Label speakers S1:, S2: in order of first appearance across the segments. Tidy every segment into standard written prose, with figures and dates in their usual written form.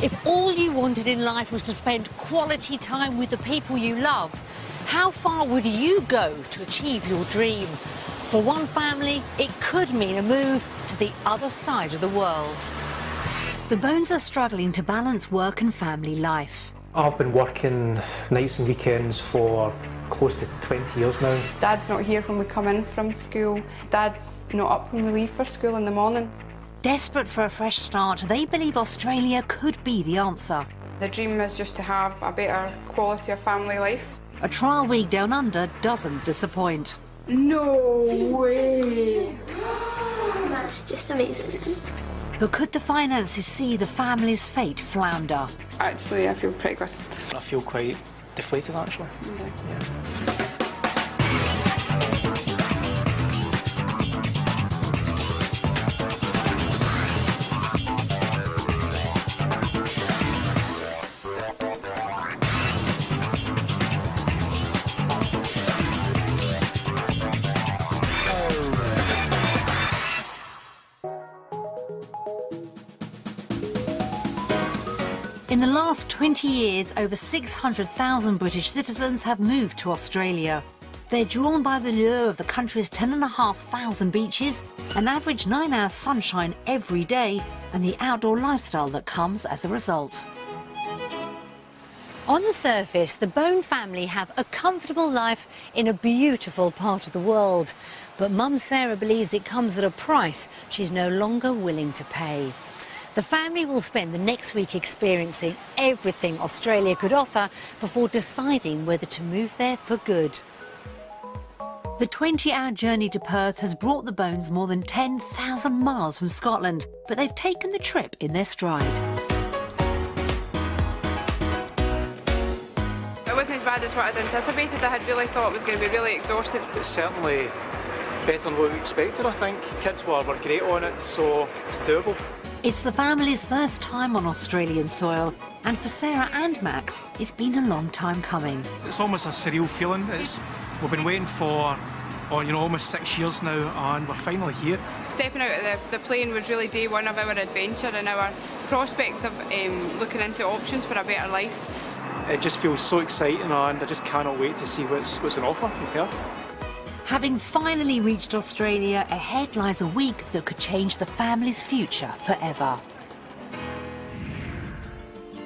S1: If all you wanted in life was to spend quality time with the people you love, how far would you go to achieve your dream? For one family, it could mean a move to the other side of the world. The Bones are struggling to balance work and family life.
S2: I've been working nights and weekends for close to 20 years now.
S3: Dad's not here when we come in from school. Dad's not up when we leave for school in the morning.
S1: Desperate for a fresh start, they believe Australia could be the answer.
S3: The dream is just to have a better quality of family life.
S1: A trial week down under doesn't disappoint.
S3: No way!
S4: That's just amazing.
S1: But could the finances see the family's fate flounder?
S3: Actually, I feel pretty gutted.
S2: I feel quite deflated, actually.
S3: Okay.
S2: Yeah.
S1: In the last 20 years, over 600,000 British citizens have moved to Australia. They're drawn by the lure of the country's 10,500 beaches, an average 9 hours sunshine every day, and the outdoor lifestyle that comes as a result. On the surface, the Bone family have a comfortable life in a beautiful part of the world. But Mum Sarah believes it comes at a price she's no longer willing to pay. The family will spend the next week experiencing everything Australia could offer before deciding whether to move there for good. The 20-hour journey to Perth has brought the Bones more than 10,000 miles from Scotland, but they've taken the trip in their stride.
S3: It wasn't as bad as what I'd anticipated. I had really thought it was going to be really exhausted.
S2: It's certainly better than what we expected, I think. Kids were great on it, so it's doable.
S1: It's the family's first time on Australian soil, and for Sarah and Max, it's been a long time coming.
S5: It's almost a surreal feeling. We've been waiting for almost 6 years now, and we're finally here.
S3: Stepping out of the plane was really day one of our adventure and our prospect of looking into options for a better life.
S2: It just feels so exciting, and I just cannot wait to see what's on offer in Perth.
S1: Having finally reached Australia, ahead lies a week that could change the family's future forever.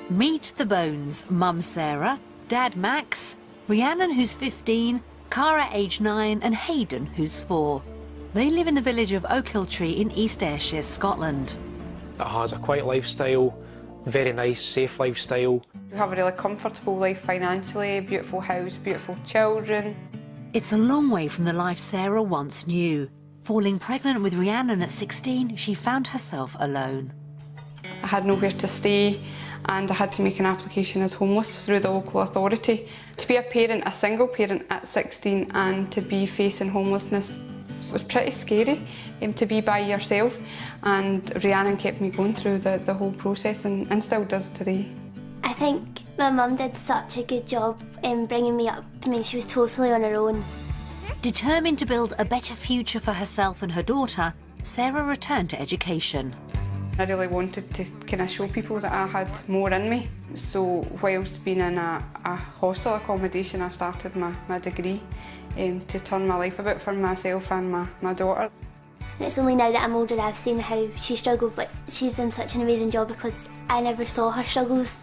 S1: Meet the Bones, Mum Sarah, Dad Max, Rhiannon who's 15, Cara aged 9 and Hayden who's 4. They live in the village of Ochiltree in East Ayrshire, Scotland.
S2: It has a quiet lifestyle, very nice, safe lifestyle.
S3: We have a really comfortable life financially, beautiful house, beautiful children.
S1: It's a long way from the life Sarah once knew. Falling pregnant with Rhiannon at 16, she found herself alone.
S3: I had nowhere to stay and I had to make an application as homeless through the local authority. To be a parent, a single parent at 16 and to be facing homelessness, it was pretty scary to be by yourself, and Rhiannon kept me going through the whole process and still does today.
S4: I think my mum did such a good job in bringing me up. I mean, she was totally on her own.
S1: Determined to build a better future for herself and her daughter, Sarah returned to education.
S3: I really wanted to kind of show people that I had more in me. So whilst being in a hostel accommodation, I started my degree to turn my life about for myself and my daughter.
S4: And it's only now that I'm older I've seen how she struggled, but she's done such an amazing job because I never saw her struggles.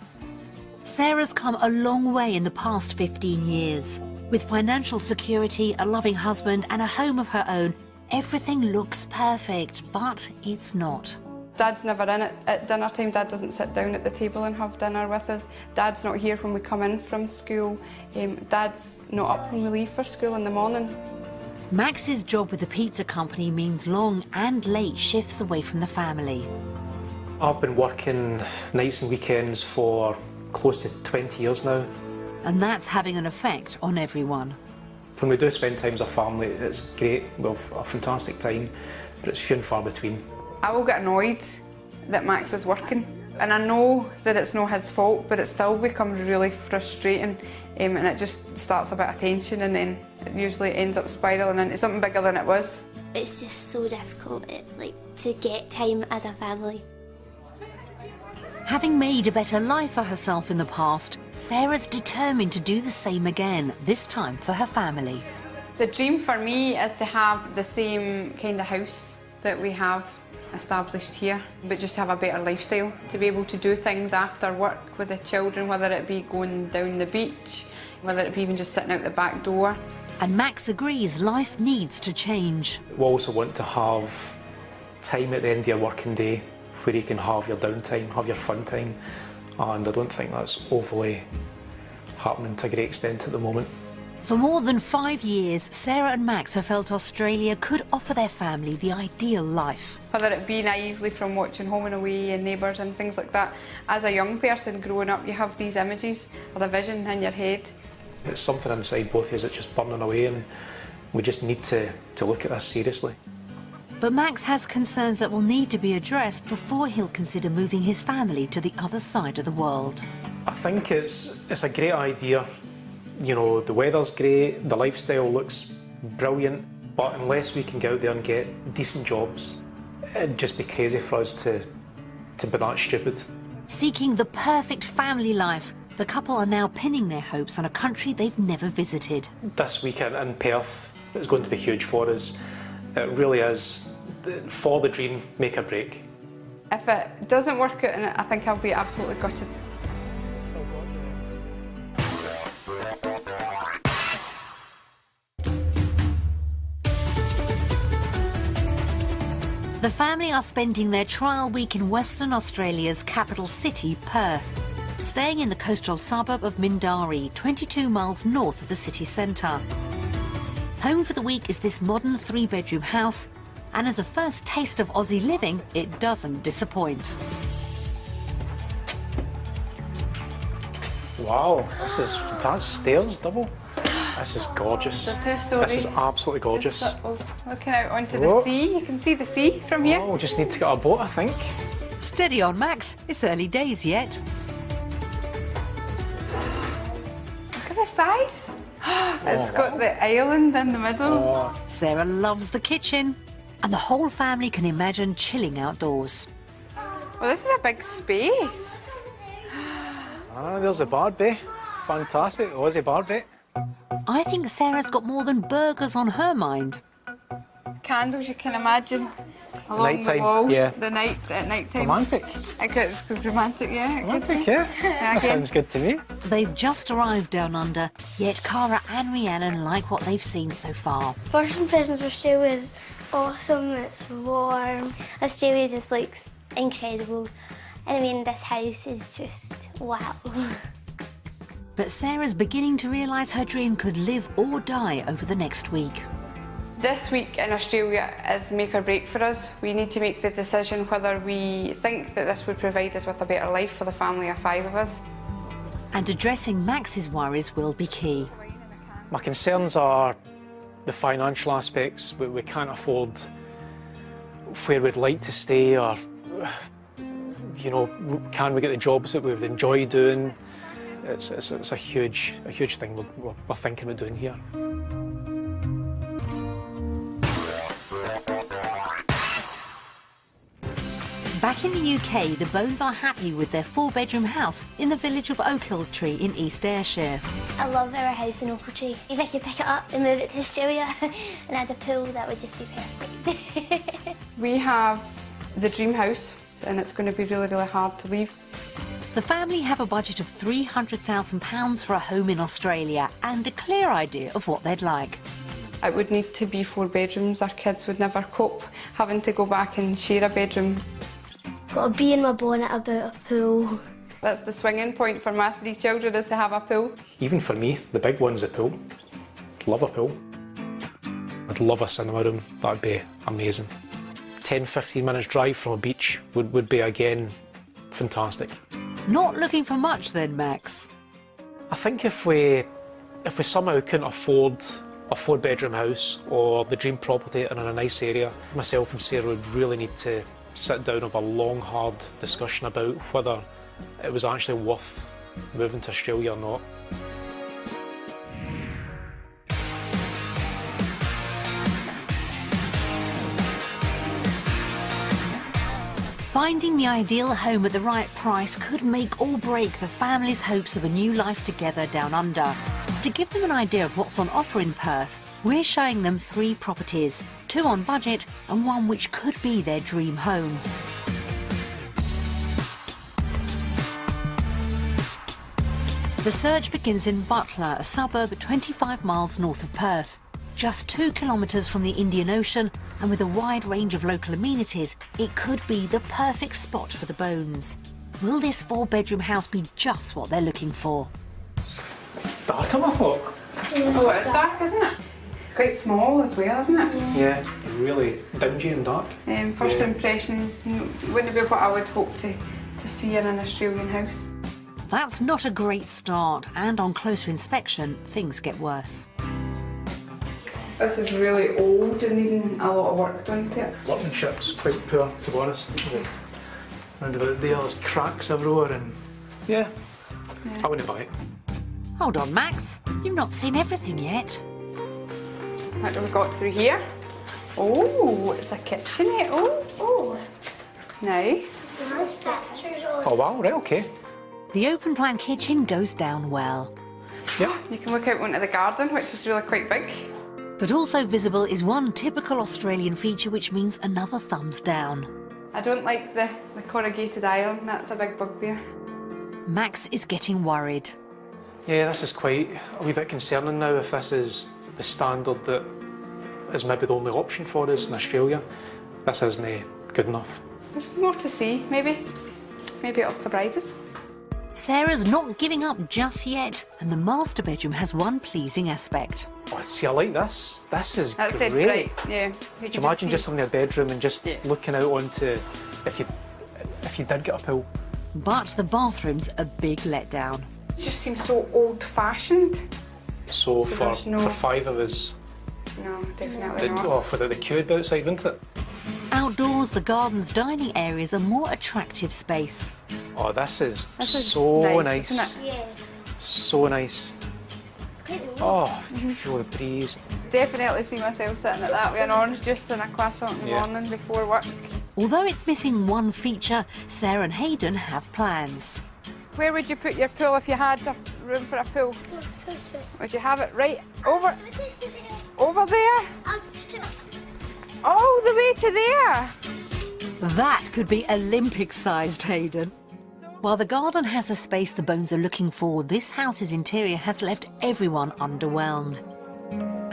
S1: Sarah's come a long way in the past 15 years. With financial security, a loving husband and a home of her own, everything looks perfect, but it's not.
S3: Dad's never in it at dinner time. Dad doesn't sit down at the table and have dinner with us. Dad's not here when we come in from school. Dad's not up when we leave for school in the morning.
S1: Max's job with the pizza company means long and late shifts away from the family.
S2: I've been working nights and weekends for close to 20 years now.
S1: And that's having an effect on everyone.
S2: When we do spend time as a family, it's great. We have a fantastic time, but it's few and far between.
S3: I will get annoyed that Max is working, and I know that it's not his fault, but it still becomes really frustrating, and it just starts a bit of tension, and then it usually ends up spiralling into something bigger than it was.
S4: It's just so difficult, to get time as a family.
S1: Having made a better life for herself in the past, Sarah's determined to do the same again, this time for her family.
S3: The dream for me is to have the same kind of house that we have established here, but just to have a better lifestyle, to be able to do things after work with the children, whether it be going down the beach, whether it be even just sitting out the back door.
S1: And Max agrees life needs to change.
S2: We also want to have time at the end of your working day where you can have your downtime, have your fun time, and I don't think that's overly happening to a great extent at the moment.
S1: For more than 5 years, Sarah and Max have felt Australia could offer their family the ideal life.
S3: Whether it be naively from watching Home and Away and Neighbours and things like that, as a young person growing up, you have these images or the vision in your head.
S2: It's something inside both of us that's just burning away, and we just need to look at this seriously.
S1: But Max has concerns that will need to be addressed before he'll consider moving his family to the other side of the world.
S2: I think it's a great idea. You know, the weather's great, the lifestyle looks brilliant, but unless we can go out there and get decent jobs, it'd just be crazy for us to be that stupid.
S1: Seeking the perfect family life, the couple are now pinning their hopes on a country they've never visited.
S2: This weekend in Perth is going to be huge for us. It really is, for the dream, make or break.
S3: If it doesn't work out in it, I think I'll be absolutely gutted.
S1: The family are spending their trial week in Western Australia's capital city, Perth, staying in the coastal suburb of Mindarie, 22 miles north of the city centre. Home for the week is this modern 3-bedroom house, and as a first taste of Aussie living, it doesn't disappoint.
S2: Wow, this is fantastic. Stairs, double. This is gorgeous.
S3: The two-storey.
S2: This is absolutely gorgeous.
S3: Just, looking out onto the sea, you can see the sea from here.
S2: Oh, we just need to get a boat, I think.
S1: Steady on, Max. It's early days yet.
S3: Look at the size. It's got the island in the middle.
S1: Sarah loves the kitchen, and the whole family can imagine chilling outdoors.
S3: Well, this is a big space.
S2: Ah, there's a Barbie. Fantastic, Aussie Barbie.
S1: I think Sarah's got more than burgers on her mind.
S3: Candles, you can imagine, along
S2: Nighttime,
S3: the walls.
S2: yeah.
S3: The night at night time.
S2: Romantic.
S3: It's romantic, yeah.
S2: Romantic, yeah. That sounds good to me.
S1: They've just arrived down under, yet Cara and Rhiannon like what they've seen so far.
S4: First impressions of Australia is awesome, it's warm. Australia just looks incredible. And I mean, this house is just wow.
S1: But Sarah's beginning to realise her dream could live or die over the next week.
S3: This week in Australia is make or break for us. We need to make the decision whether we think that this would provide us with a better life for the family of 5 of us.
S1: And addressing Max's worries will be key.
S2: My concerns are the financial aspects. We can't afford where we'd like to stay, or, you know, can we get the jobs that we would enjoy doing? It's a huge thing we're thinking about doing here.
S1: Back in the UK, the Bones are happy with their 4-bedroom house in the village of Ochiltree in East Ayrshire.
S4: I love our house in Ochiltree. If I could pick it up and move it to Australia and add a pool, that would just be perfect.
S3: We have the dream house, and it's going to be really, really hard to leave.
S1: The family have a budget of £300,000 for a home in Australia and a clear idea of what they'd like.
S3: It would need to be 4 bedrooms. Our kids would never cope having to go back and share a bedroom.
S4: Got a bee in my bonnet about a pool.
S3: That's the swinging point for my 3 children, is to have a pool.
S2: Even for me, the big one's a pool. Love a pool. I'd love a cinema room. That'd be amazing. 10-15 minutes drive from a beach would be, again, fantastic.
S1: Not looking for much then, Max?
S2: I think if we somehow couldn't afford a 4-bedroom house or the dream property and in a nice area, myself and Sarah would really need to sit down and have a long, hard discussion about whether it was actually worth moving to Australia or not.
S1: Finding the ideal home at the right price could make or break the family's hopes of a new life together down under. To give them an idea of what's on offer in Perth, we're showing them 3 properties, 2 on budget and 1 which could be their dream home. The search begins in Butler, a suburb 25 miles north of Perth. Just 2 kilometres from the Indian Ocean, and with a wide range of local amenities, it could be the perfect spot for the Bones. Will this 4-bedroom house be just what they're looking for?
S2: Darker, I thought.
S3: Oh, it's dark, isn't it? It's quite small as well, isn't it?
S2: Yeah, really dingy and dark.
S3: First impressions wouldn't be what I would hope to see in an Australian house.
S1: That's not a great start, and on closer inspection, things get worse.
S3: This is really old and needing a lot of work done to it.
S2: Workmanship's quite poor, to be honest. Round about there's cracks everywhere, and yeah, I wouldn't buy it.
S1: Hold on, Max. You've not seen everything yet.
S3: What have we got through here? Oh, it's a kitchenette. Oh, nice.
S2: Oh wow, right, okay.
S1: The open-plan kitchen goes down well.
S2: Yeah.
S3: You can look out onto the garden, which is really quite big.
S1: But also visible is one typical Australian feature, which means another thumbs down.
S3: I don't like the corrugated iron, that's a big bugbear.
S1: Max is getting worried.
S2: Yeah, this is quite a wee bit concerning now if this is the standard that is maybe the only option for us in Australia. This isn't good enough.
S3: There's more to see, maybe. Maybe it'll surprise us.
S1: Sarah's not giving up just yet, and the master bedroom has one pleasing aspect.
S2: Oh, see, I like this. This is
S3: That's
S2: great.
S3: dead right, yeah.
S2: Could you imagine just having a bedroom and just looking out onto if you did get a pool?
S1: But the bathroom's a big letdown.
S3: It just seems so old-fashioned.
S2: So for 5 of us,
S3: No, definitely not.
S2: oh, for the queued outside, wouldn't it?
S1: Outdoors, the garden's dining area is a more attractive space.
S2: Oh, this is so nice.
S3: Isn't it?
S4: Yeah.
S2: So nice.
S4: It's quite neat.
S2: Oh, you can feel the breeze.
S3: Definitely see myself sitting at that with an orange juice and a croissant in the morning before work.
S1: Although it's missing one feature, Sarah and Hayden have plans.
S3: Where would you put your pool if you had a room for a pool? Would you have it right over there? All the way to there?
S1: That could be Olympic-sized, Hayden. While the garden has the space the Bones are looking for, this house's interior has left everyone underwhelmed.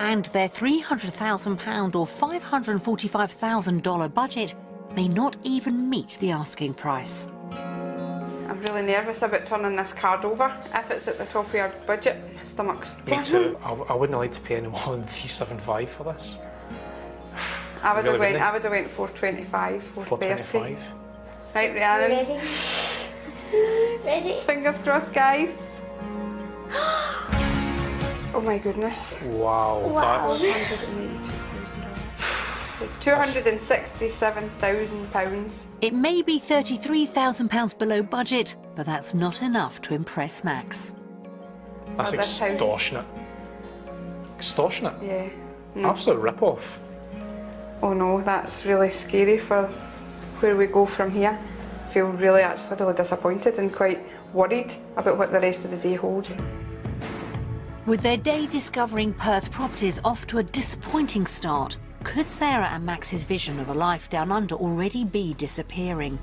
S1: And their £300,000 or $545,000 budget may not even meet the asking price.
S3: I'm really nervous about turning this card over. If it's at the top of your budget, my stomach's
S2: Me too. I wouldn't like to pay any more than $375 for this.
S3: I would
S2: Really,
S3: have went 425, 430.
S2: $425.
S3: Right, Rhiannon.
S4: Ready? Ready?
S3: Fingers crossed, guys. Oh my goodness.
S2: Wow,
S4: Wow.
S2: that's...
S3: £267,000.
S1: It may be £33,000 below budget, but that's not enough to impress Max.
S2: That's
S3: Oh, this house.
S2: extortionate. Extortionate?
S3: Yeah.
S2: Absolute rip-off.
S3: Oh no, that's really scary for where we go from here. I feel really disappointed and quite worried about what the rest of the day holds.
S1: With their day discovering Perth properties off to a disappointing start, could Sarah and Max's vision of a life down under already be disappearing?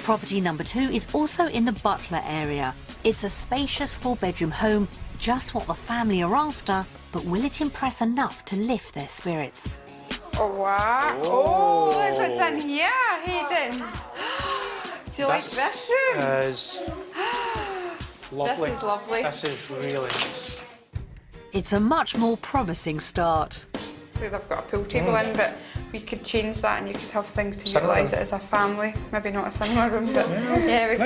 S1: Property number 2 is also in the Butler area. It's a spacious 4-bedroom home, just what the family are after, but will it impress enough to lift their spirits?
S3: Oh wow! Oh, look what's in here, Hayden. Do you like this room?
S2: Is lovely.
S3: This is lovely.
S2: This is really nice.
S1: It's a much more promising start.
S3: So they've got a pool table in, but we could change that and you could have things to
S2: Cinema
S3: utilise it as a family. Maybe not a cinema room, but yeah, you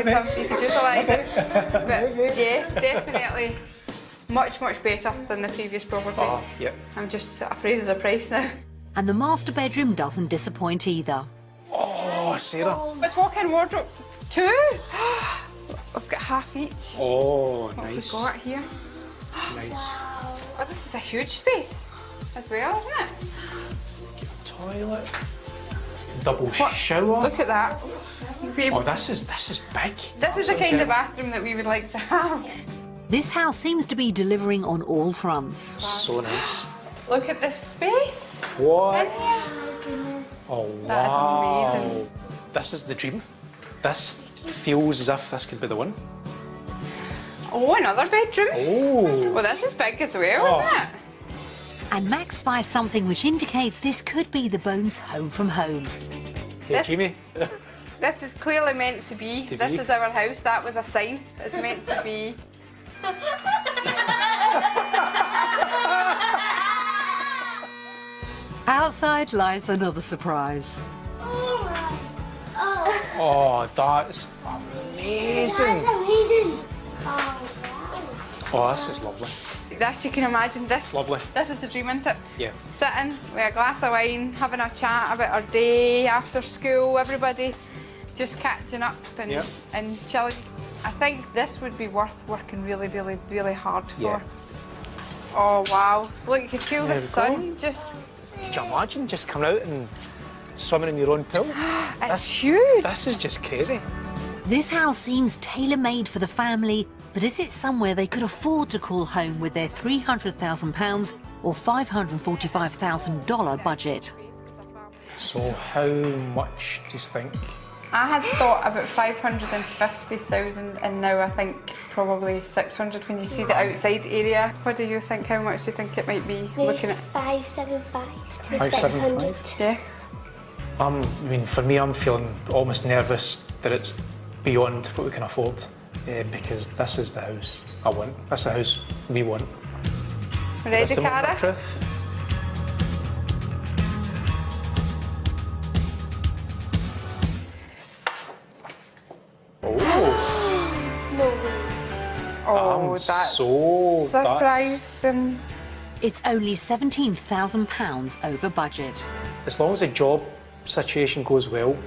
S3: could utilise it. But yeah, definitely much better than the previous property.
S2: Oh, yeah.
S3: I'm just afraid of the price now.
S1: And the master bedroom doesn't disappoint either.
S2: Oh, Sarah.
S3: It's walk-in wardrobes. 2? I've got half each.
S2: Oh,
S3: What have we
S2: nice.
S3: got here?
S2: Nice.
S3: Oh, this is a huge space as well, isn't it?
S2: Toilet. Double shower.
S3: Look at that.
S2: Oh, this is big.
S3: This is the kind of bathroom that we would like to have.
S1: This house seems to be delivering on all fronts.
S2: So nice.
S3: Look at this space.
S2: What?
S3: In here.
S2: Oh, wow.
S3: That is amazing.
S2: This is the dream. This feels as if this could be the one.
S3: Oh, another bedroom.
S2: Oh.
S3: Well, this is big as well, isn't it?
S1: And Max spies something which indicates this could be the Bones' home from home.
S2: Hey,
S3: This-
S2: Jamie.
S3: This is clearly meant to be. This is our house. That was a sign. It's meant to be.
S1: Outside lies another surprise.
S2: Oh, that's amazing.
S4: amazing.
S2: Oh, this is lovely.
S3: This, you can imagine this.
S2: Lovely.
S3: This is the dream, isn't it?
S2: Yeah.
S3: Sitting with a glass of wine, having a chat about our day after school, everybody just catching up and,
S2: Yep.
S3: and chilling. I think this would be worth working really, really, really hard for.
S2: Yeah.
S3: Oh, wow. Look, you can feel
S2: There
S3: the
S2: we
S3: sun just...
S2: Could you imagine just coming out and swimming in your own pool?
S3: It's huge.
S2: This is just crazy.
S1: This house seems tailor-made for the family, but is it somewhere they could afford to call home with their £300,000 or $545,000 budget?
S2: So how much do you think?
S3: I had thought about 550,000 and now I think probably 600 when you see the outside area. What do you think? How much do you think it might be
S4: Maybe
S3: looking at?
S4: 575 to
S2: 575?
S4: 600.
S3: Yeah.
S2: I mean, for me, I'm feeling almost nervous that it's beyond what we can afford because this is the house I want. That's the house we want.
S3: Ready,
S2: Is this the moment
S3: Cara?
S2: of truth? Oh,
S4: No way.
S3: Oh,
S2: I'm
S3: that's
S2: so
S3: surprising.
S1: It's only £17,000 over budget.
S2: As long as the job situation goes well,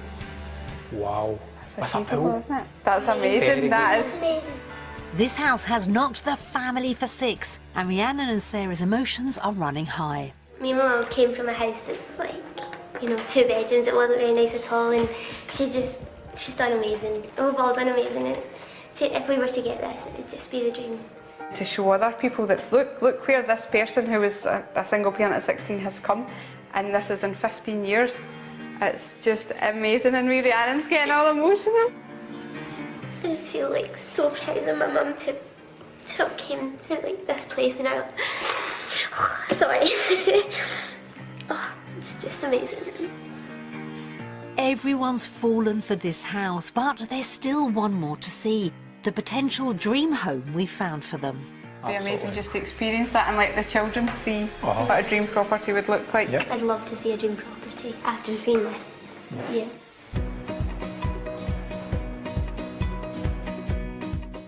S2: wow. With a
S3: Achievable,
S2: pool.
S3: isn't it? That's amazing.
S2: Very
S3: That
S4: That's
S3: is.
S4: amazing.
S1: This house has knocked the family for six, and Rhiannon and Sarah's emotions are running high.
S4: Me and my mum came from a house that's like, 2 bedrooms. It wasn't very nice at all, and she's done amazing. And we've all done amazing. And if we were to get this, it would just be the dream.
S3: To show other people that look where this person who was a single parent at 16 has come, and this is in 15 years. It's just amazing, and Rhiannon's getting all emotional.
S4: I just feel like so proud of my mum to have came to this place, and I sorry. Oh, it's just amazing.
S1: Everyone's fallen for this house, but there's still one more to see. The potential dream home we found for them.
S3: It'd be amazing just to experience that and let the children see what a dream property would look like.
S2: Yep.
S4: I'd love to see a dream property after seeing this. Yeah.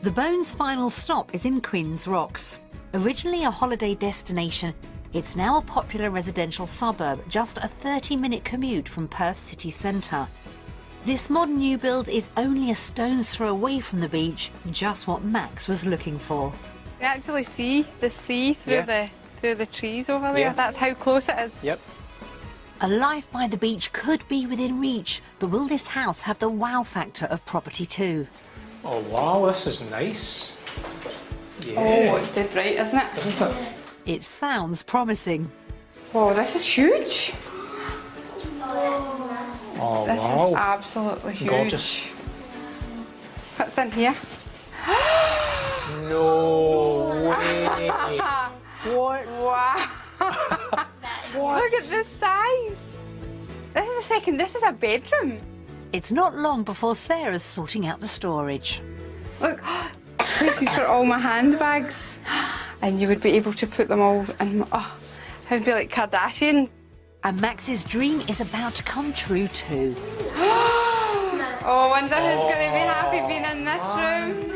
S1: The Bones' final stop is in Quinns Rocks. Originally a holiday destination, it's now a popular residential suburb, just a 30-minute commute from Perth city centre. This modern new build is only a stone's throw away from the beach, just what Max was looking for.
S3: You can actually see the sea through the trees over there.
S2: Yeah.
S3: That's how close it is.
S2: Yep.
S1: A life by the beach could be within reach, but will this house have the wow factor of property too?
S2: Oh wow, this is nice. Yeah.
S3: Oh, it's dead right, isn't it?
S2: Isn't it?
S1: It sounds promising.
S3: Oh, this is huge.
S2: Oh
S3: This
S2: wow.
S3: is absolutely huge.
S2: Gorgeous.
S3: What's in here?
S2: No way. What?
S3: Wow. Look at the size. This is a bedroom.
S1: It's not long before Sarah's sorting out the storage.
S3: Look, places for all my handbags. And you would be able to put them all in. Oh, it would be like Kardashian.
S1: And Max's dream is about to come true too.
S3: Oh, I wonder who's going to be happy being in this room.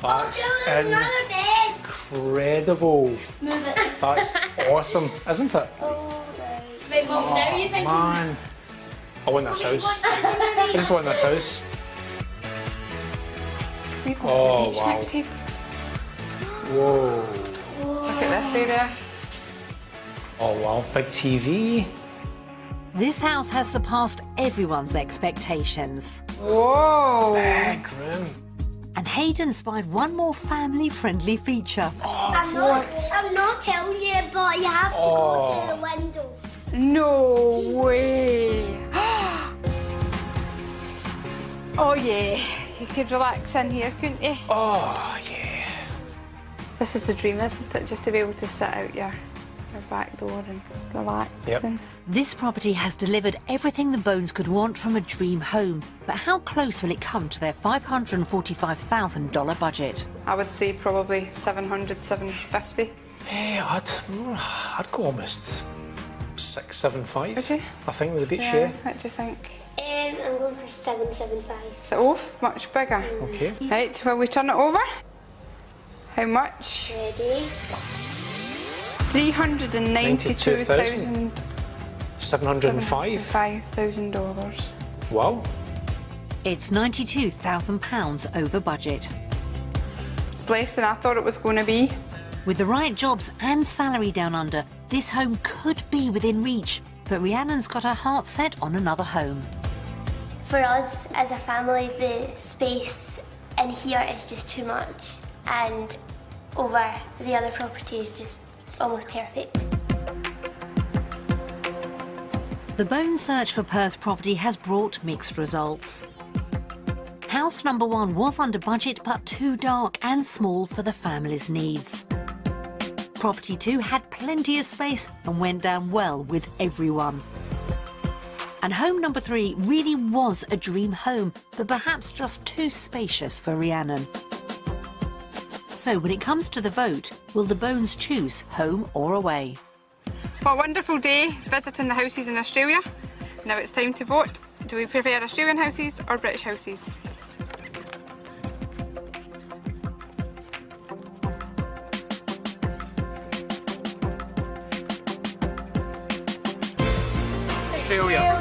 S2: That's
S4: Another bed.
S2: incredible.
S4: Move it.
S2: That's awesome, isn't it?
S4: Oh, right. Mum, now you think.
S2: Man, I want this house. I just want this house.
S3: We go
S2: Oh,
S3: to the beach
S2: wow.
S3: next week.
S2: Whoa.
S3: Look at this area.
S2: Oh wow, big TV.
S1: This house has surpassed everyone's expectations.
S3: Whoa!
S2: Big room.
S1: And Hayden spied one more family-friendly feature.
S4: I'm not telling you, but you have to go to the window.
S3: No way! Oh yeah, you could relax in here, couldn't you?
S2: Oh yeah.
S3: This is a dream, isn't it? Just to be able to sit out your back door and relax.
S2: Yep.
S1: This property has delivered everything the Bones could want from a dream home. But how close will it come to their $545,000 budget?
S3: I would say probably 700, 750.
S2: Hey, I'd go almost 675.
S3: Would you?
S2: I think with a bit
S3: Yeah,
S2: share.
S3: what do you think?
S4: I'm going for 775.
S3: The off, much bigger.
S2: Okay.
S3: Right, will we turn it over? How much?
S4: Ready?
S3: $392,705.
S2: $705. Wow.
S1: It's £92,000 over budget.
S3: Less than I thought it was going to be.
S1: With the right jobs and salary down under, this home could be within reach. But Rhiannon's got her heart set on another home.
S4: For us as a family, the space in here is just too much, and over the other property is just almost perfect.
S1: The Bones search for Perth property has brought mixed results. House number 1 was under budget but too dark and small for the family's needs. Property 2 had plenty of space and went down well with everyone. And home number 3 really was a dream home, but perhaps just too spacious for Rhiannon. So when it comes to the vote, will the Bones choose home or away?
S3: What a wonderful day visiting the houses in Australia. Now it's time to vote. Do we prefer Australian houses or British houses?
S2: Australia.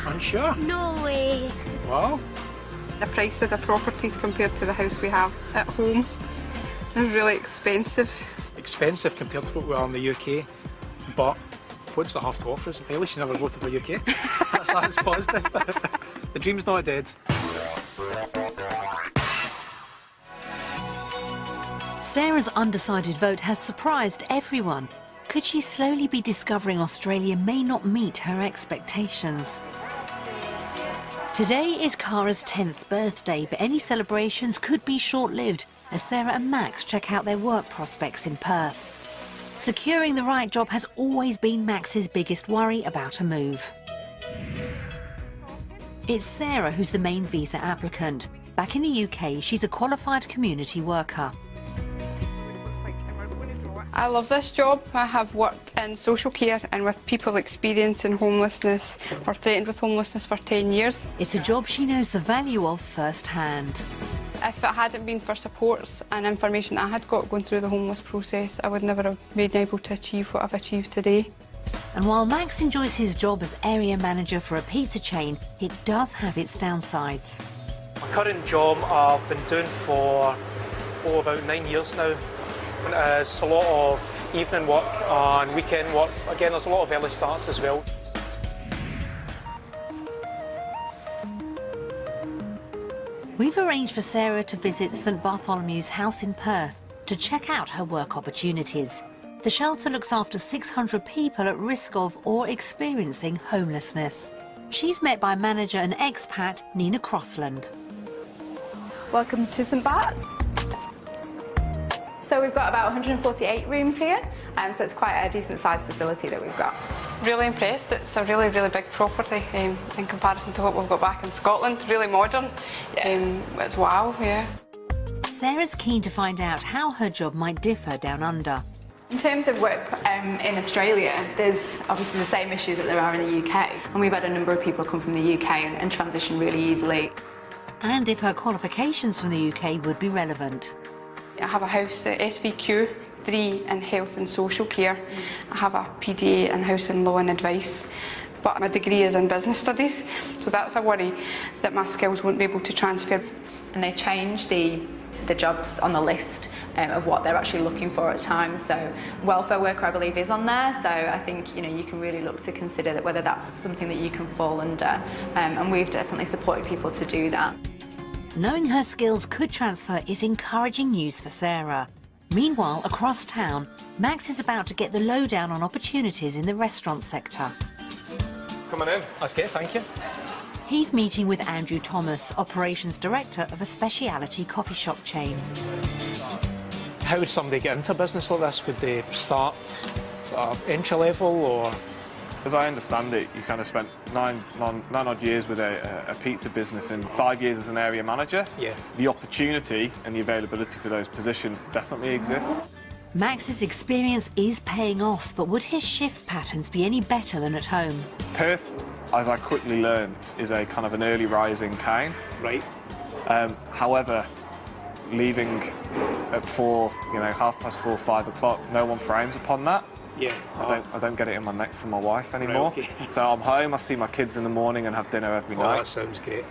S2: Unsure?
S4: No way.
S2: Wow.
S3: The price of the properties compared to the house we have at home is really expensive.
S2: Expensive compared to what we are in the UK, but what's it have to offer us? At least you never voted for UK. That's positive. The dream's not dead.
S1: Sarah's undecided vote has surprised everyone. Could she slowly be discovering Australia may not meet her expectations? Today is Cara's 10th birthday, but any celebrations could be short-lived as Sarah and Max check out their work prospects in Perth. Securing the right job has always been Max's biggest worry about a move. It's Sarah who's the main visa applicant. Back in the UK, she's a qualified community worker.
S3: I love this job. I have worked in social care and with people experiencing homelessness or threatened with homelessness for 10 years.
S1: It's a job she knows the value of firsthand.
S3: If it hadn't been for supports and information I had got going through the homeless process, I would never have been able to achieve what I've achieved today.
S1: And while Max enjoys his job as area manager for a pizza chain, it does have its downsides.
S2: My current job I've been doing for about 9 years now. It's a lot of evening work and weekend work. Again, there's a lot of early starts as well.
S1: We've arranged for Sarah to visit St Bartholomew's house in Perth to check out her work opportunities. The shelter looks after 600 people at risk of or experiencing homelessness. She's met by manager and expat Nina Crossland.
S6: Welcome to St Bart's. So we've got about 148 rooms here, so it's quite a decent sized facility that we've got.
S3: Really impressed. It's a really, really big property in comparison to what we've got back in Scotland. Really modern. It's wow, yeah.
S1: Sarah's keen to find out how her job might differ down under.
S6: In terms of work in Australia, there's obviously the same issues that there are in the UK, and we've had a number of people come from the UK and transition really easily.
S1: And if her qualifications from the UK would be relevant.
S3: I have a house at SVQ3 in health and social care. I have a PDA in housing law and advice, but my degree is in business studies, so that's a worry that my skills won't be able to transfer.
S6: And they changed the jobs on the list of what they're actually looking for at times. So welfare worker, I believe, is on there. So I think, you know, you can really look to consider that whether that's something that you can fall under. And we've definitely supported people to do that.
S1: Knowing her skills could transfer is encouraging news for Sarah. Meanwhile, across town, Max is about to get the lowdown on opportunities in the restaurant sector.
S2: Come on in. That's good, thank you.
S1: He's meeting with Andrew Thomas, operations director of a speciality coffee shop chain.
S2: How would somebody get into a business like this? Would they start entry level, or...?
S7: As I understand it, you kind of spent nine odd years with a pizza business and 5 years as an area manager.
S2: Yeah.
S7: The opportunity and the availability for those positions definitely exists.
S1: Max's experience is paying off, but would his shift patterns be any better than at home?
S7: Perth, as I quickly learned, is a kind of an early rising town.
S2: Right.
S7: However, leaving at 4, you know, 4:30, 5 o'clock, no one frowns upon that.
S2: Yeah.
S7: I don't get it in my neck from my wife anymore.
S2: Right, okay.
S7: So I'm home, I see my kids in the morning and have dinner every night.
S2: That sounds great.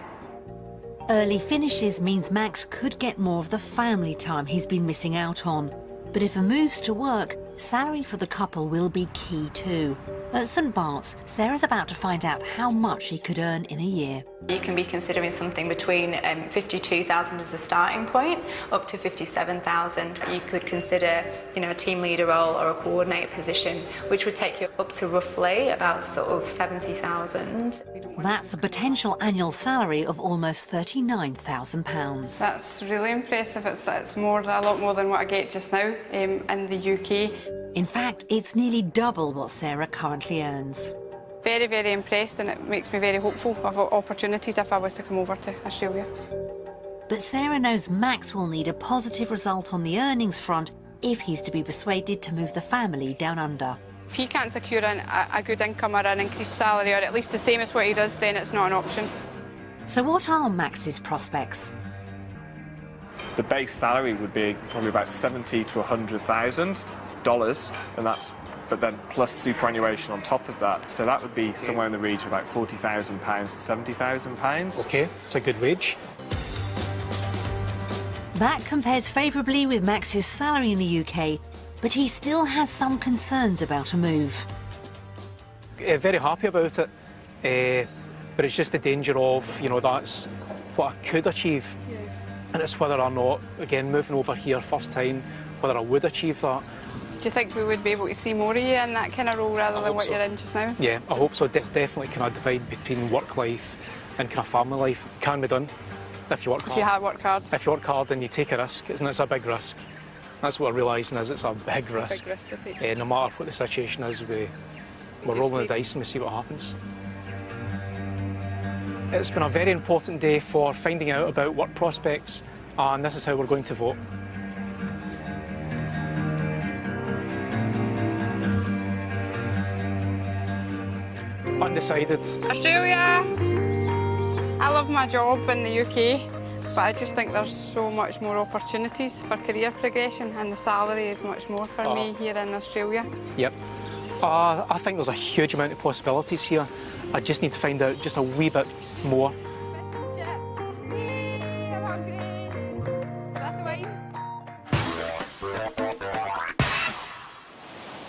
S1: Early finishes means Max could get more of the family time he's been missing out on. But if he moves to work, salary for the couple will be key too. At St Bart's, Sarah's about to find out how much she could earn in a year.
S6: You can be considering something between 52,000 as a starting point, up to 57,000. You could consider, you know, a team leader role or a coordinator position, which would take you up to roughly about sort of 70,000.
S1: That's a potential annual salary of almost £39,000.
S3: That's really impressive. It's a lot more than what I get just now in the UK.
S1: In fact, it's nearly double what Sarah currently earns.
S3: Very, very impressed, and it makes me very hopeful of opportunities if I was to come over to Australia.
S1: But Sarah knows Max will need a positive result on the earnings front if he's to be persuaded to move the family down under.
S3: If he can't secure a good income or an increased salary, or at least the same as what he does, then it's not an option.
S1: So what are Max's prospects?
S7: The base salary would be probably about $70,000 to $100,000, and that's, but then plus superannuation on top of that. So that would be somewhere in the region of about £40,000 to £70,000.
S2: Okay, it's a good wage.
S1: That compares favourably with Max's salary in the UK, but he still has some concerns about a move.
S2: Very happy about it, but it's just the danger of, you know, that's what I could achieve. Yeah. And it's whether or not, again, moving over here first time, whether I would achieve that.
S3: Do you think we would be able to see more of you in that kind of role rather than what you're in just now?
S2: Yeah, I hope so. Definitely kind of divide between work life and kind of family life. Can be done if you work hard.
S3: If you have worked hard.
S2: If you work hard and you take a risk, isn't it? It's a big risk. That's what I'm realising, is it's a big risk.
S3: Big risk to take.
S2: No matter what the situation is, we're rolling the dice and we see what happens. It's been a very important day for finding out about work prospects, and this is how we're going to vote. Undecided.
S3: Australia! I love my job in the UK, but I just think there's so much more opportunities for career progression, and the salary is much more for me here in Australia.
S2: Yep. I think there's a huge amount of possibilities here. I just need to find out just a wee bit more.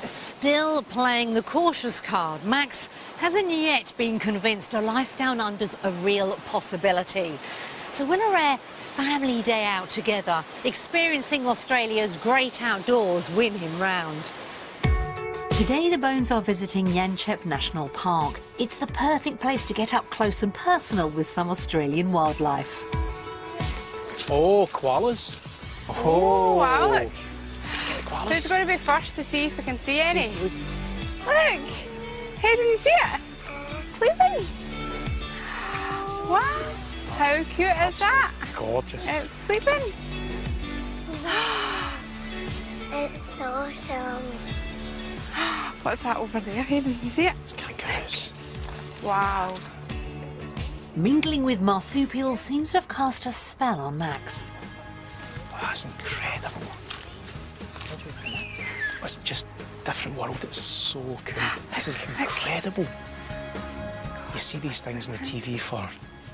S1: Still playing the cautious card, Max hasn't yet been convinced a life down under's a real possibility. So will a rare family day out together, experiencing Australia's great outdoors, win him round? Today the Bones are visiting Yanchep National Park. It's the perfect place to get up close and personal with some Australian wildlife.
S2: Oh, koalas.
S3: Oh, wow, look.
S2: Koalas.
S3: Who's going to be first to see if we can see any? Look! How do you see it? Sleeping! Wow! How cute is that?
S2: Gorgeous.
S3: It's sleeping.
S4: It's awesome.
S3: What's that over there, Hayden? You see it?
S2: It's kangaroos.
S3: Wow.
S1: Mingling with marsupials seems to have cast a spell on Max.
S2: Oh, that's incredible. It's just a different world. It's so cool. This is incredible. You see these things on the TV for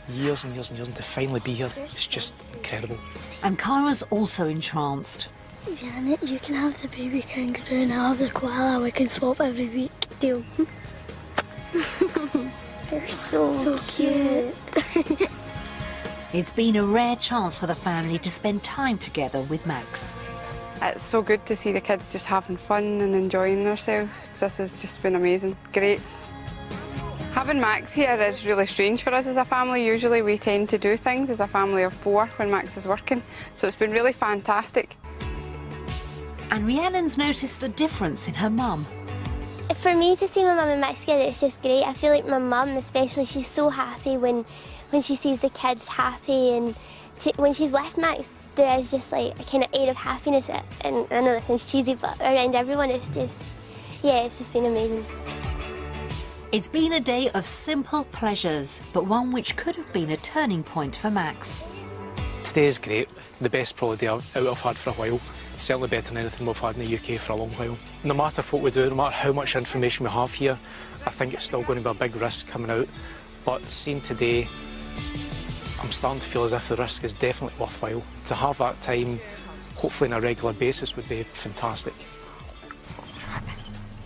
S2: years and years and years, and to finally be here, it's just incredible.
S1: And Kara's also entranced.
S8: Janet, you can have the baby kangaroo and I'll have the koala. We can swap every week.
S4: Deal. You're so cute.
S1: It's been a rare chance for the family to spend time together with Max.
S3: It's so good to see the kids just having fun and enjoying themselves. This has just been amazing. Great. Having Max here is really strange for us as a family. Usually we tend to do things as a family of 4 when Max is working, so it's been really fantastic.
S1: And Rhiannon's noticed a difference in her mum.
S4: For me to see my mum and Max together, it's just great. I feel like my mum especially, she's so happy when she sees the kids happy, and when she's with Max, there is just like a kind of air of happiness, and I know that sounds cheesy, but around everyone it's just, yeah, it's just been amazing.
S1: It's been a day of simple pleasures, but one which could have been a turning point for Max.
S2: Today's great, the best probably day out I've had for a while. Certainly better than anything we've had in the UK for a long while. No matter what we do, no matter how much information we have here, I think it's still going to be a big risk coming out. But seeing today, I'm starting to feel as if the risk is definitely worthwhile. To have that time, hopefully on a regular basis, would be fantastic.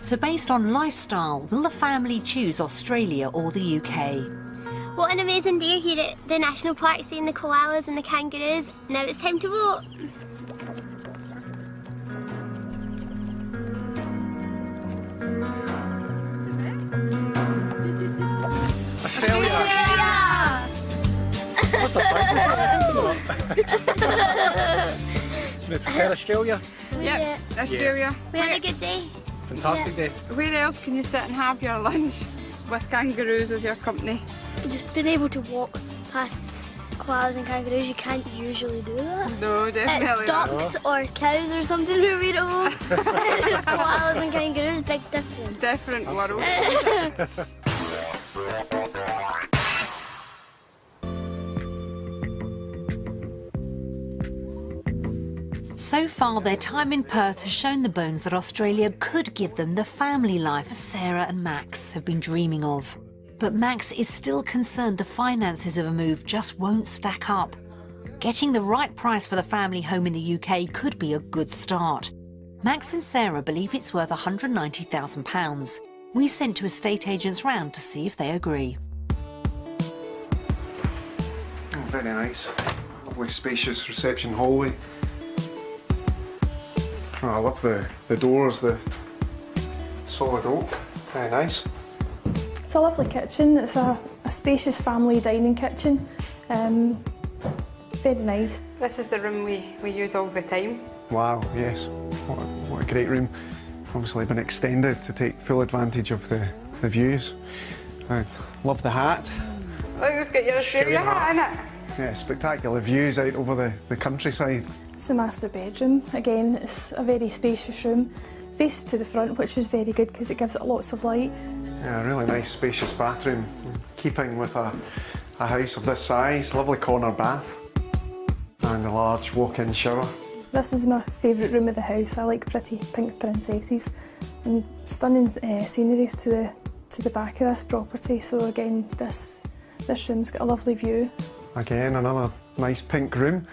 S1: So based on lifestyle, will the family choose Australia or the UK?
S4: What an amazing day here at the National Park, seeing the koalas and the kangaroos. Now it's time to vote.
S2: Australia! What's that? So we prefer Australia?
S3: Yep, Australia.
S4: We had a good day.
S2: Fantastic day.
S3: Where else can you sit and have your lunch with kangaroos as your company?
S8: Just being able to walk past koalas and kangaroos, you can't usually do that.
S3: No, definitely
S8: It's ducks or cows or something where we don't. Koalas and kangaroos, big difference.
S3: Different world.
S1: So far, their time in Perth has shown the Bones that Australia could give them the family life Sarah and Max have been dreaming of. But Max is still concerned the finances of a move just won't stack up. Getting the right price for the family home in the UK could be a good start. Max and Sarah believe it's worth £190,000. We sent 2 estate agents round to see if they agree.
S9: Oh, very nice. Lovely spacious reception hallway. Oh, I love the doors, the solid oak. Very nice.
S10: It's a lovely kitchen. It's a spacious family dining kitchen. Very nice.
S3: This is the room we use all the time.
S9: Wow, yes. What a great room. Obviously been extended to take full advantage of the views. I love the hat.
S3: Look, it's got your Australia hat in it.
S9: Yeah, spectacular views out over the countryside.
S10: It's the master bedroom. Again, it's a very spacious room. Faces to the front, which is very good because it gives it lots of light.
S9: Yeah, a really nice spacious bathroom, keeping with a house of this size. Lovely corner bath and a large walk-in shower.
S10: This is my favourite room of the house. I like pretty pink princesses and stunning scenery to the back of this property. So again, this room's got a lovely view.
S9: Again, another nice pink room.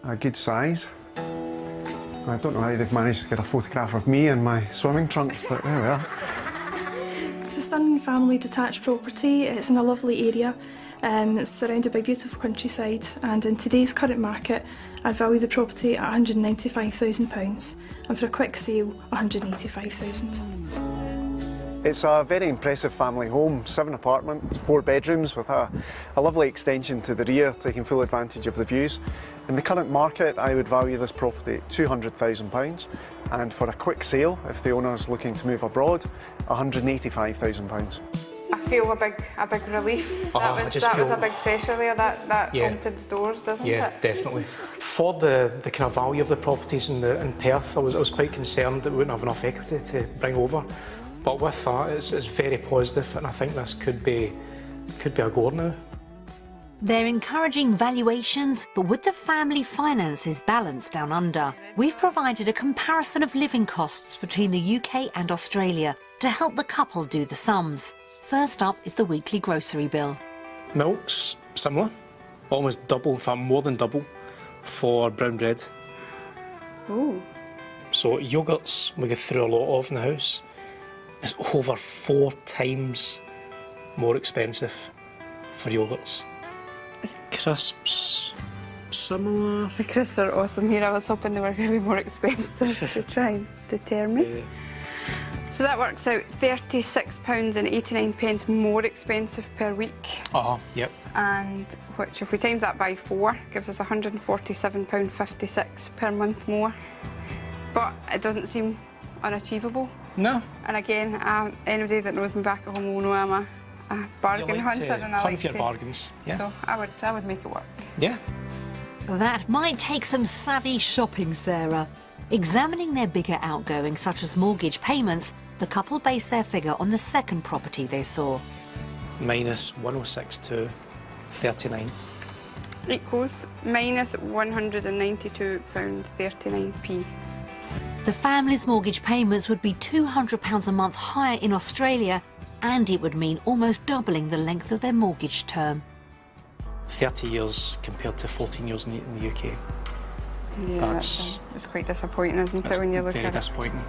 S9: A good size. I don't know how they've managed to get a photograph of me in my swimming trunks, but there we are.
S10: It's a stunning family detached property. It's in a lovely area. It's surrounded by beautiful countryside, and in today's current market, I'd value the property at £195,000, and for a quick sale, £185,000.
S9: It's a very impressive family home, 7 apartments, 4 bedrooms with a lovely extension to the rear, taking full advantage of the views. In the current market, I would value this property at £200,000, and for a quick sale, if the owner is looking to move abroad, £185,000.
S3: I feel a big relief. That was a big pressure there. That opens doors, doesn't it?
S2: Yeah, definitely. For the kind of value of the properties in Perth, I was quite concerned that we wouldn't have enough equity to bring over. But with that, it's very positive, and I think this could be a go now.
S1: They're encouraging valuations, but with the family finances balanced down under, we've provided a comparison of living costs between the UK and Australia to help the couple do the sums. First up is the weekly grocery bill.
S2: Milk's similar, almost double, in fact more than double, for brown bread.
S3: Oh.
S2: So yoghurts we go through a lot of in the house. It's over 4 times more expensive for yoghurts. Crisps, similar.
S3: The crisps are awesome here. I was hoping they were going to be more expensive to try and deter me. So that works out £36.89 more expensive per week.
S2: Yep.
S3: And which, if we times that by 4, gives us £147.56 per month more. But it doesn't seem unachievable.
S2: No.
S3: And again, anybody that knows me back at home will know I'm a bargain hunter, and I like
S2: your bargains. Yeah.
S3: So I would make it work.
S2: Yeah.
S1: That might take some savvy shopping, Sarah. Examining their bigger outgoings, such as mortgage payments, the couple based their figure on the second property they saw.
S2: Minus 106.39.
S3: Equals minus £192.39p.
S1: The family's mortgage payments would be £200 a month higher in Australia, and it would mean almost doubling the length of their mortgage term.
S2: 30 years compared to 14 years in the UK.
S3: Yeah, it's quite disappointing, isn't it, when you look at it?
S2: Very disappointing.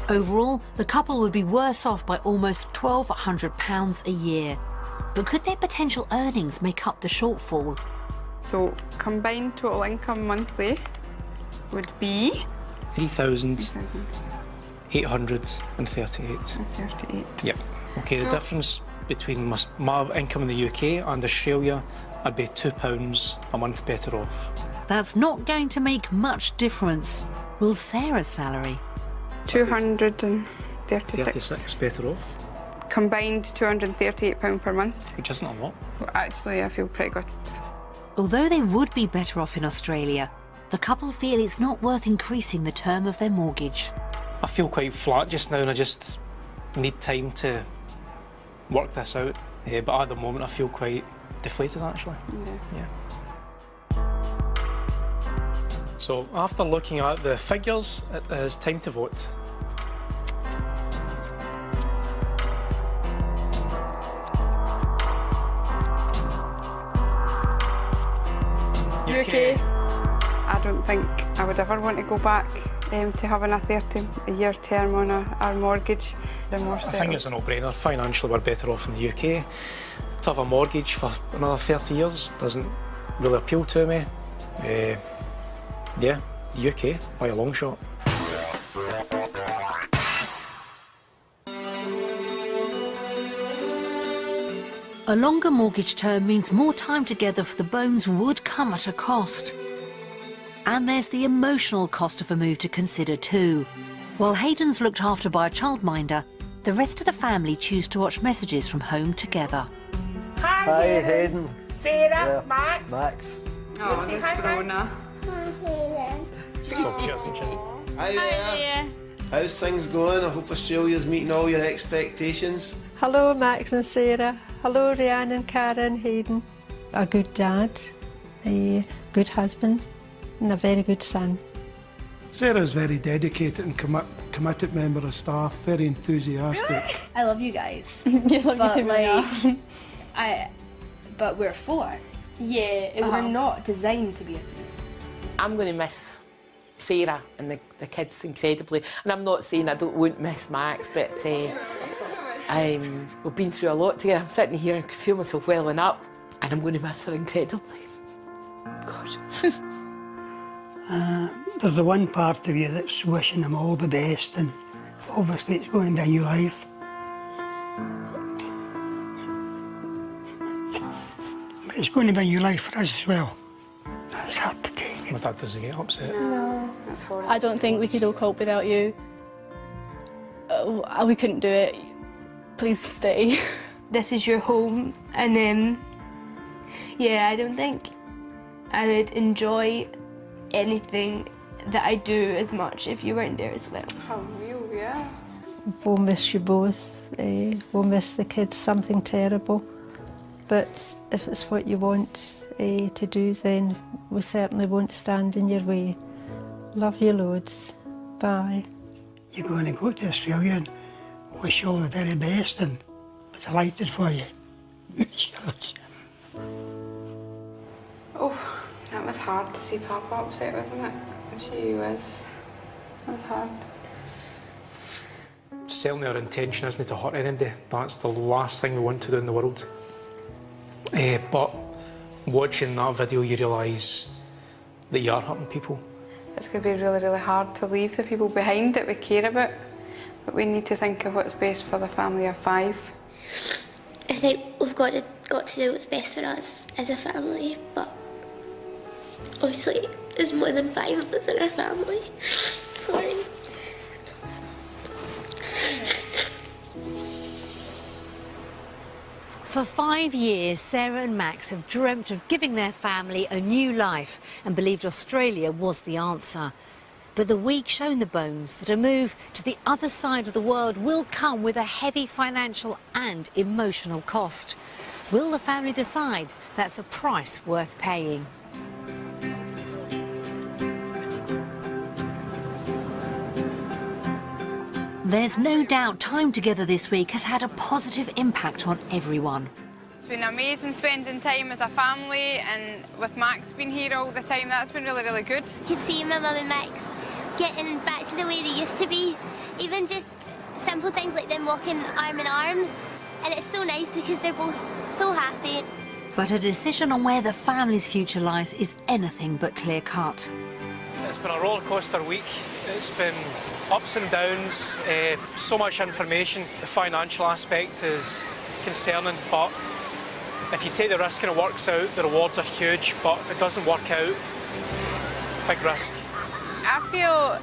S1: Overall, the couple would be worse off by almost £1,200 a year. But could their potential earnings make up the shortfall?
S3: So, combined total income monthly would be
S2: $3,838. Yep. Okay, the difference between my income in the UK and Australia, I'd be £2 a month better off.
S1: That's not going to make much difference. Will Sarah's salary?
S3: £236
S2: better off.
S3: Combined £238 per month.
S2: Which isn't a lot.
S3: Well, actually, I feel pretty good.
S1: Although they would be better off in Australia, the couple feel it's not worth increasing the term of their mortgage.
S2: I feel quite flat just now and I just need time to work this out. But at the moment I feel quite deflated actually. Yeah. So after looking at the figures, it is time to vote.
S3: UK. I don't think I would ever want to go back to having a 30-year term on our mortgage.
S2: I think it's a no-brainer. Financially, we're better off in the UK. To have a mortgage for another 30 years doesn't really appeal to me. Yeah, the UK by a long shot.
S1: A longer mortgage term means more time together for the Bones would come at a cost. And there's the emotional cost of a move to consider too. While Hayden's looked after by a childminder, the rest of the family choose to watch messages from home together.
S11: Hi Hayden.
S12: Sarah, Max.
S3: Oh, say hi, Brona.
S2: So cute, isn't she?
S11: Hi there. How's things going? I hope Australia's meeting all your expectations.
S12: Hello, Max and Sarah. Hello, Rhiannon and Karen, Hayden. A good dad, a good husband, and a very good son.
S13: Sarah's very dedicated and committed member of staff, very enthusiastic.
S14: I love you guys.
S10: You love me too,
S14: but we're 4.
S15: Yeah.
S14: We're not designed to be a 3.
S15: I'm going to miss Sarah and the kids incredibly. And I'm not saying I won't miss Max, but we've been through a lot together. I'm sitting here and can feel myself welling up, and I'm going to miss her incredibly. God.
S16: There's the one part of you that's wishing them all the best, and obviously it's going down your life. But it's going to be your life for us as well. That's hard to take.
S2: My dad doesn't get upset.
S3: No, that's horrible.
S10: I don't think we could all cope without you. We couldn't do it. Please stay.
S14: This is your home, and yeah, I don't think I would enjoy anything that I do as much if you weren't there as well.
S3: How real, yeah.
S12: We'll miss you both. We'll miss the kids something terrible. But if it's what you want to do, then we certainly won't stand in your way. Love you loads. Bye.
S16: You're going to go to Australia and wish you all the very best, and we're delighted for you.
S3: Oh, that was hard to see Papa upset, wasn't it? Gee whiz, that's hard.
S2: Certainly our intention isn't to hurt anybody. That's the last thing we want to do in the world. But watching that video, you realise that you are hurting people.
S3: It's going to be really, really hard to leave the people behind that we care about, but we need to think of what's best for the family of 5.
S4: I think we've got to do what's best for us as a family, but obviously there's more than 5 of us in our family. Sorry.
S1: For 5 years, Sarah and Max have dreamt of giving their family a new life and believed Australia was the answer. But the week shown the Bones that a move to the other side of the world will come with a heavy financial and emotional cost. Will the family decide that's a price worth paying? There's no doubt time together this week has had a positive impact on everyone.
S3: It's been amazing spending time as a family, and with Max being here all the time, that's been really, really good.
S8: You can see my mum and Max getting back to the way they used to be. Even just simple things like them walking arm in arm. And it's so nice because they're both so happy.
S1: But a decision on where the family's future lies is anything but clear-cut.
S2: It's been a roller coaster week. It's been ups and downs, so much information. The financial aspect is concerning, but if you take the risk and it works out, the rewards are huge, but if it doesn't work out, big risk.
S3: I feel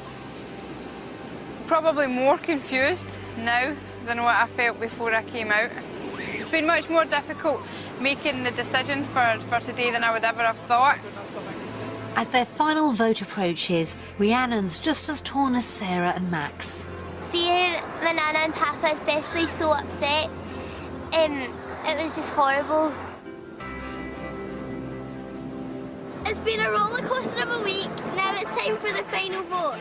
S3: probably more confused now than what I felt before I came out. It's been much more difficult making the decision for today than I would ever have thought.
S1: As their final vote approaches, Rhiannon's just as torn as Sarah and Max.
S8: Seeing my Nana and Papa especially so upset, it was just horrible. It's been a roller coaster of a week. Now it's time for the final vote.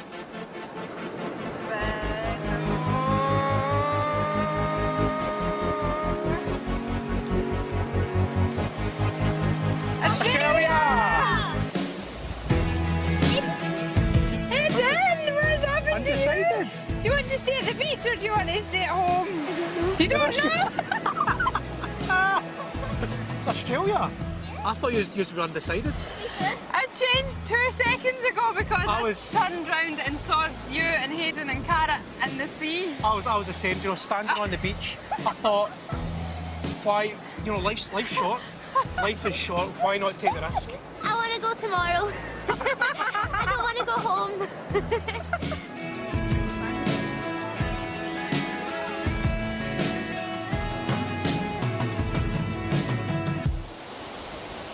S3: Australia! It's in! What's happened to you? Do you want to stay at the beach or do you want to stay at home? You don't know?
S2: It's Australia. I thought you were undecided.
S3: I changed 2 seconds ago because I turned round and saw you and Hayden and Cara in the sea.
S2: I was the same, you know, standing on the beach. I thought, why, you know, life's short. Life is short, why not take the risk?
S8: I want to go tomorrow. I don't want to go home.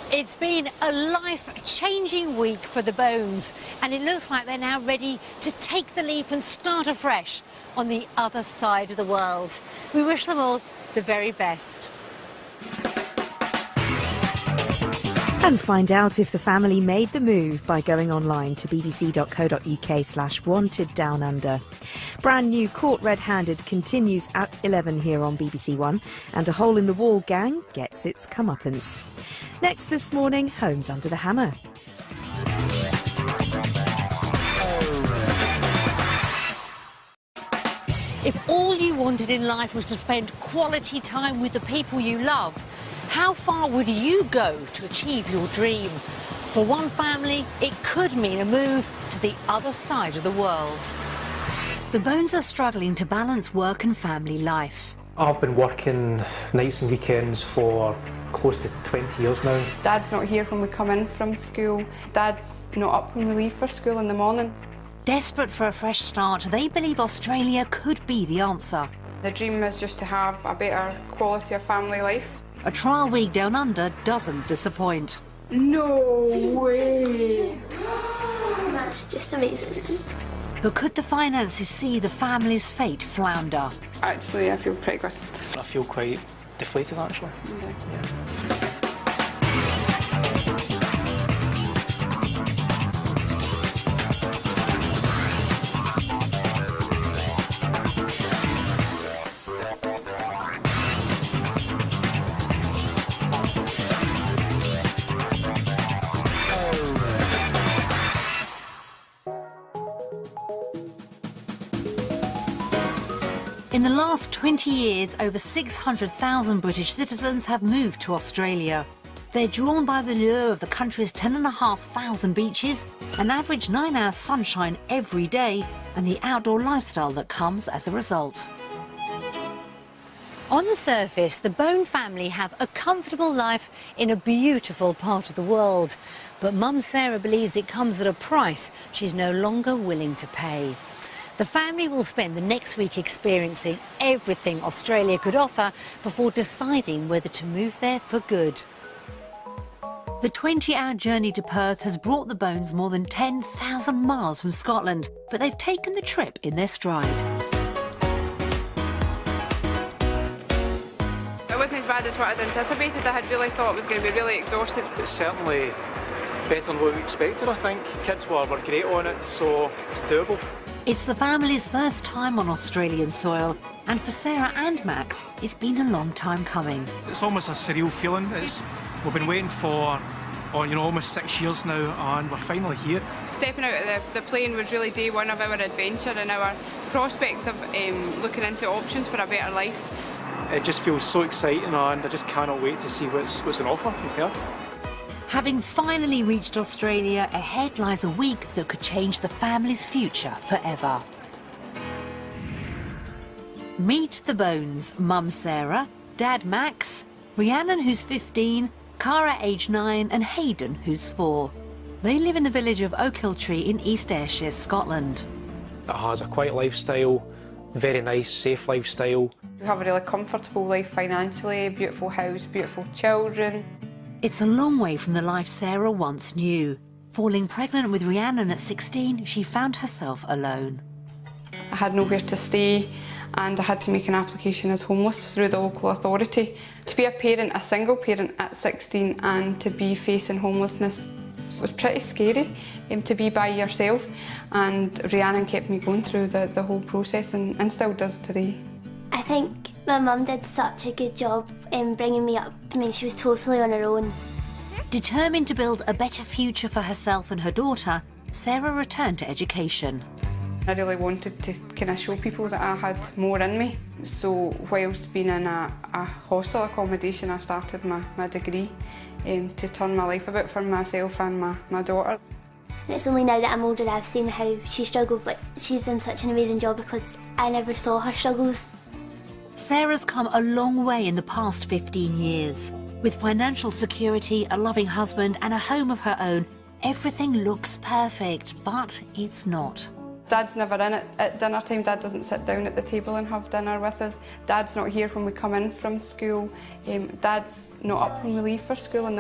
S1: It's been a life-changing week for the Bones, and it looks like they're now ready to take the leap and start afresh on the other side of the world. We wish them all the very best.
S17: And find out if the family made the move by going online to bbc.co.uk/wantedDownUnder. Brand new Caught Red-Handed continues at 11 here on BBC One, and a Hole in the Wall gang gets its comeuppance. Next this morning, Homes Under the Hammer.
S1: If all you wanted in life was to spend quality time with the people you love, how far would you go to achieve your dream? For one family, it could mean a move to the other side of the world. The Bones are struggling to balance work and family life.
S2: I've been working nights and weekends for close to 20 years now.
S3: Dad's not here when we come in from school. Dad's not up when we leave for school in the morning.
S1: Desperate for a fresh start, they believe Australia could be the answer.
S3: The dream is just to have a better quality of family life.
S1: A trial week down under doesn't disappoint.
S3: No way!
S4: That's just amazing.
S1: But could the finances see the family's fate flounder?
S3: Actually, I feel pretty gutted.
S2: I feel quite deflated, actually.
S3: Okay.
S2: Yeah.
S1: In the last 20 years, over 600,000 British citizens have moved to Australia. They're drawn by the lure of the country's 10,500 beaches, an average 9 hours sunshine every day, and the outdoor lifestyle that comes as a result. On the surface, the Bone family have a comfortable life in a beautiful part of the world. But Mum Sarah believes it comes at a price she's no longer willing to pay. The family will spend the next week experiencing everything Australia could offer before deciding whether to move there for good. The 20-hour journey to Perth has brought the Bones more than 10,000 miles from Scotland, but they've taken the trip in their stride.
S3: It wasn't as bad as what I'd anticipated. I had really thought it was going to be really exhausted.
S2: It's certainly better than what we expected, I think. Kids were great on it, so it's doable.
S1: It's the family's first time on Australian soil, and for Sarah and Max, it's been a long time coming.
S5: It's almost a surreal feeling. We've been waiting for almost 6 years now, and we're finally here.
S3: Stepping out of the plane was really day one of our adventure and our prospect of looking into options for a better life.
S2: It just feels so exciting, and I just cannot wait to see what's on offer in Perth.
S1: Having finally reached Australia, ahead lies a week that could change the family's future forever. Meet the Bones: Mum Sarah, Dad Max, Rhiannon, who's 15, Cara, aged 9, and Hayden, who's 4. They live in the village of Ochiltree in East Ayrshire, Scotland.
S2: It has a quiet lifestyle, very nice, safe lifestyle.
S3: We have a really comfortable life financially, beautiful house, beautiful children.
S1: It's a long way from the life Sarah once knew. Falling pregnant with Rhiannon at 16, she found herself alone.
S3: I had nowhere to stay, and I had to make an application as homeless through the local authority. To be a parent, a single parent at 16, and to be facing homelessness, it was pretty scary to be by yourself, and Rhiannon kept me going through the whole process and still does today.
S8: I think my mum did such a good job in bringing me up. I mean, she was totally on her own.
S1: Determined to build a better future for herself and her daughter, Sarah returned to education.
S3: I really wanted to kind of show people that I had more in me. So whilst being in a hostel accommodation, I started my degree to turn my life about for myself and my daughter.
S8: And it's only now that I'm older I've seen how she struggled, but she's done such an amazing job because I never saw her struggles.
S1: Sarah's come a long way in the past 15 years. With financial security, a loving husband and a home of her own, everything looks perfect, but it's not.
S3: Dad's never in it at dinner time. Dad doesn't sit down at the table and have dinner with us. Dad's not here when we come in from school. Dad's not up when we leave for school.